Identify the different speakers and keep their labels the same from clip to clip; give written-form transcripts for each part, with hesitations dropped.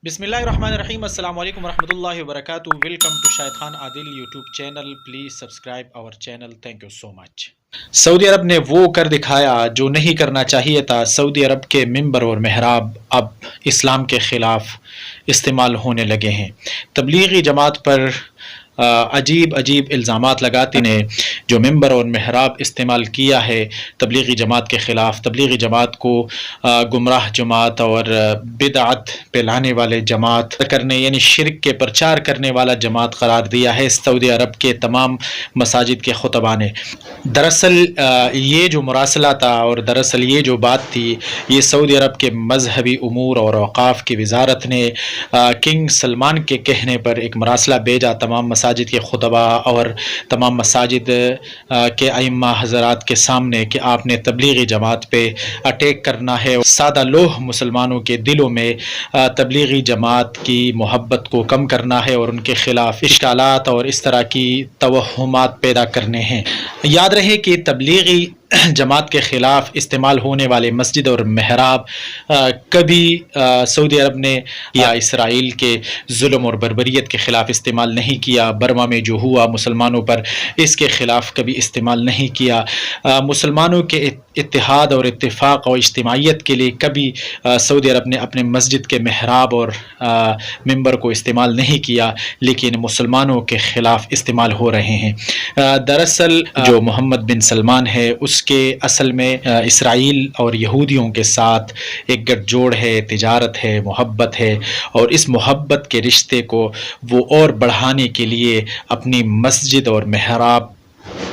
Speaker 1: بسم اللہ الرحمن الرحیم، السلام علیکم ورحمۃ اللہ وبرکاتہ۔ Welcome to Shahid Khan Adil YouTube channel, please subscribe our channel, thank you so much. Saudi Arab نے وہ کر دکھایا جو نہیں کرنا چاہیے تھا۔ سعودی عرب کے ممبر اور محراب اب اسلام کے خلاف استعمال ہونے لگے ہیں۔ تبلیغی جماعت پر عجیب الزامات لگاتے نے جو ممبر اور محراب استعمال کیا ہے تبلیغی جماعت کے خلاف، تبلیغی جماعت کو گمراہ جماعت اور بدعت پھیلانے والے جماعت کرنے یعنی شرک کے پرچار کرنے والا جماعت قرار دیا ہے سعودی عرب کے تمام مساجد کے خطباء نے۔ دراصل یہ جو مراسلہ تھا اور دراصل یہ جو بات تھی، یہ سعودی عرب کے مذہبی امور اور اوقاف کی وزارت نے کنگ سلمان کے کہنے پر ایک مراسلہ بھیجا تمام مساجد کے خطباء اور تمام مساجد کے ائمہ حضرات کے سامنے کہ آپ نے تبلیغی جماعت پہ اٹیک کرنا ہے، سادہ لوح مسلمانوں کے دلوں میں تبلیغی جماعت کی محبت کو کم کرنا ہے اور ان کے خلاف اشکالات اور اس طرح کی توہمات پیدا کرنے ہیں۔ یاد رہے کہ تبلیغی جماعت کے خلاف استعمال ہونے والے مسجد اور محراب کبھی سعودی عرب نے یا اسرائیل کے ظلم اور بربریت کے خلاف استعمال نہیں کیا، برما میں جو ہوا مسلمانوں پر اس کے خلاف کبھی استعمال نہیں کیا، مسلمانوں کے اتحاد اور اتفاق اور اجتماعیت کے لیے کبھی سعودی عرب نے اپنے مسجد کے محراب اور ممبر کو استعمال نہیں کیا، لیکن مسلمانوں کے خلاف استعمال ہو رہے ہیں۔ دراصل جو محمد بن سلمان ہے اس کے اصل میں اسرائیل اور یہودیوں کے ساتھ ایک گٹھ جوڑ ہے، تجارت ہے، محبت ہے، اور اس محبت کے رشتے کو وہ اور بڑھانے کے لیے اپنی مسجد اور محراب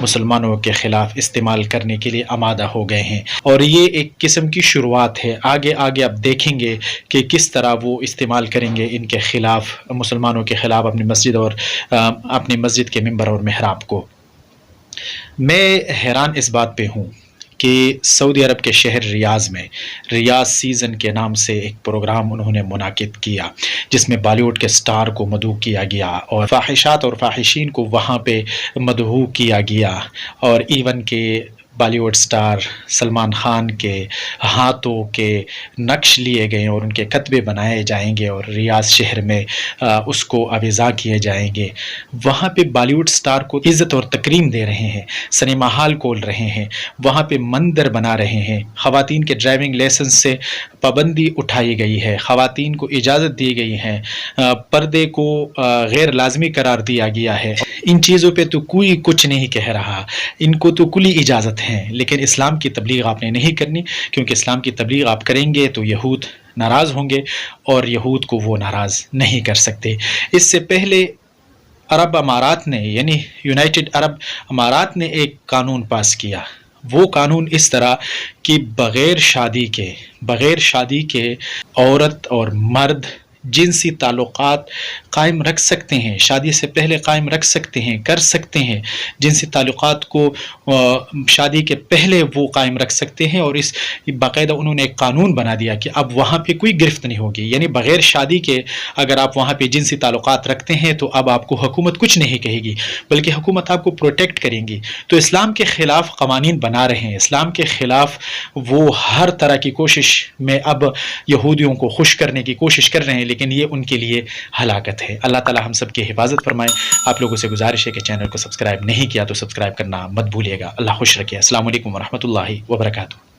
Speaker 1: مسلمانوں کے خلاف استعمال کرنے کے لیے آمادہ ہو گئے ہیں، اور یہ ایک قسم کی شروعات ہے۔ آگے اب دیکھیں گے کہ کس طرح وہ استعمال کریں گے ان کے خلاف، مسلمانوں کے خلاف اپنی مسجد اور اپنی مسجد کے ممبر اور محراب کو۔ میں حیران اس بات پہ ہوں کہ سعودی عرب کے شہر ریاض میں ریاض سیزن کے نام سے ایک پروگرام انہوں نے منعقد کیا جس میں بالی ووڈ کے سٹار کو مدعو کیا گیا اور فاحشات اور فاحشین کو وہاں پہ مدعو کیا گیا، اور ایون کہ بالی ووڈ سٹار سلمان خان کے ہاتھوں کے نقش لیے گئے اور ان کے کتبے بنائے جائیں گے اور ریاض شہر میں اس کو اویزا کیے جائیں گے۔ وہاں پہ بالی ووڈ سٹار کو عزت اور تکریم دے رہے ہیں، سنیما ہال کھول رہے ہیں، وہاں پہ مندر بنا رہے ہیں، خواتین کے ڈرائیونگ لائسنس سے پابندی اٹھائی گئی ہے، خواتین کو اجازت دی گئی ہے، پردے کو غیر لازمی قرار دیا گیا ہے۔ ان چیزوں پہ تو کوئی کچھ نہیں کہہ رہا، ان کو تو کلی اجازت ہے، لیکن اسلام کی تبلیغ آپ نے نہیں کرنی، کیونکہ اسلام کی تبلیغ آپ کریں گے تو یہود ناراض ہوں گے اور یہود کو وہ ناراض نہیں کر سکتے۔ اس سے پہلے عرب امارات نے یعنی یونائٹڈ عرب امارات نے ایک قانون پاس کیا۔ وہ قانون اس طرح کہ بغیر شادی کے عورت اور مرد جنسی تعلقات قائم رکھ سکتے ہیں، شادی سے پہلے قائم رکھ سکتے ہیں، کر سکتے ہیں، جنسی تعلقات کو شادی کے پہلے وہ قائم رکھ سکتے ہیں، اور اس باقاعدہ انہوں نے ایک قانون بنا دیا کہ اب وہاں پہ کوئی گرفت نہیں ہوگی، یعنی بغیر شادی کے اگر آپ وہاں پہ جنسی تعلقات رکھتے ہیں تو اب آپ کو حکومت کچھ نہیں کہے گی، بلکہ حکومت آپ کو پروٹیکٹ کریں گی۔ تو اسلام کے خلاف قوانین بنا رہے ہیں، اسلام کے خلاف وہ ہر طرح کی کوشش میں اب یہودیوں کو خوش کرنے کی کوشش کر رہے ہیں، لیکن یہ ان کے لیے ہلاکت ہے۔ اللہ تعالی ہم سب کی حفاظت فرمائے۔ آپ لوگوں سے گزارش ہے کہ چینل کو سبسکرائب نہیں کیا تو سبسکرائب کرنا مت بھولیے گا۔ اللہ خوش رکھے۔ السلام علیکم ورحمۃ اللہ وبرکاتہ۔